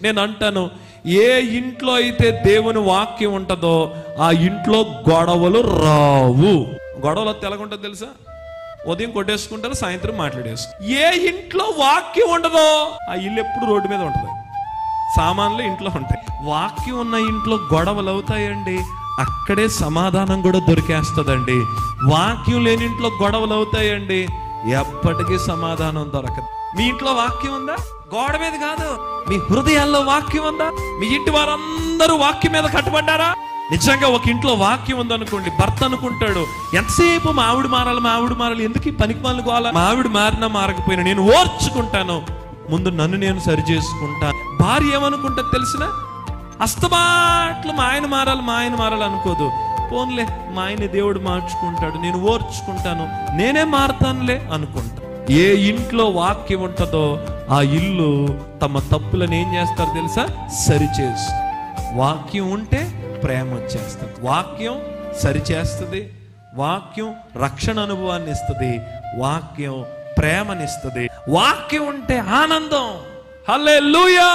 నేను అంటాను, ఏ ఇంట్లో అయితే దేవుని వాక్యం ఉంటుందో ఆ ఇంట్లో గొడవలు రావు. గొడవలు ఎలాగుంటుందో తెలుసా? ఉదయం కొట్టేసుకుంటారు, సాయంత్రం మాట్లాడేసుకుంటారు. ఏ ఇంట్లో వాక్యం ఉండదో ఆ ఇల్లు ఎప్పుడు రోడ్డు మీద ఉంటుంది. సామాన్లు ఇంట్లో ఉంటాయి. వాక్యం ఉన్న ఇంట్లో గొడవలు అవుతాయండి, అక్కడే సమాధానం కూడా దొరికేస్తుందండి. వాక్యం లేని ఇంట్లో గొడవలు అవుతాయండి, ఎప్పటికీ సమాధానం దొరకదు. మీ ఇంట్లో వాక్యం ఉందా? గోడ మీద కాదు, మీ హృదయాల్లో వాక్యం ఉందా? మీ ఇంటి వారందరూ వాక్యం మీద కట్టుబడ్డారా? నిజంగా ఒక ఇంట్లో వాక్యం ఉందనుకోండి, భర్త అనుకుంటాడు, ఎంతసేపు మా ఆవిడ మారాలి, ఎందుకు పనికి పనులు కావాలా? మా ఆవిడ మారినా మారకపోయినా నేను ఓర్చుకుంటాను, ముందు నన్ను నేను సరి చేసుకుంటాను. భార్య ఏమనుకుంటా తెలిసిన, అస్తమాట్లు మా ఆయన మారాలి అనుకోదు. పోన్లే, మా ఆయన దేవుడు మార్చుకుంటాడు, నేను ఓర్చుకుంటాను, నేనే మారతానులే అనుకుంటా. ఏ ఇంట్లో వాక్యం ఉంటుందో ఆ ఇల్లు తమ తప్పులను ఏం చేస్తారు తెలుసా? సరిచేసు. వాక్యం ఉంటే ప్రేమ వచ్చేస్తుంది, వాక్యం సరిచేస్తుంది, వాక్యం రక్షణ అనుభవాన్ని ఇస్తుంది, వాక్యం ప్రేమనిస్తుంది. వాక్యం ఉంటే ఆనందం. హల్లెలూయా.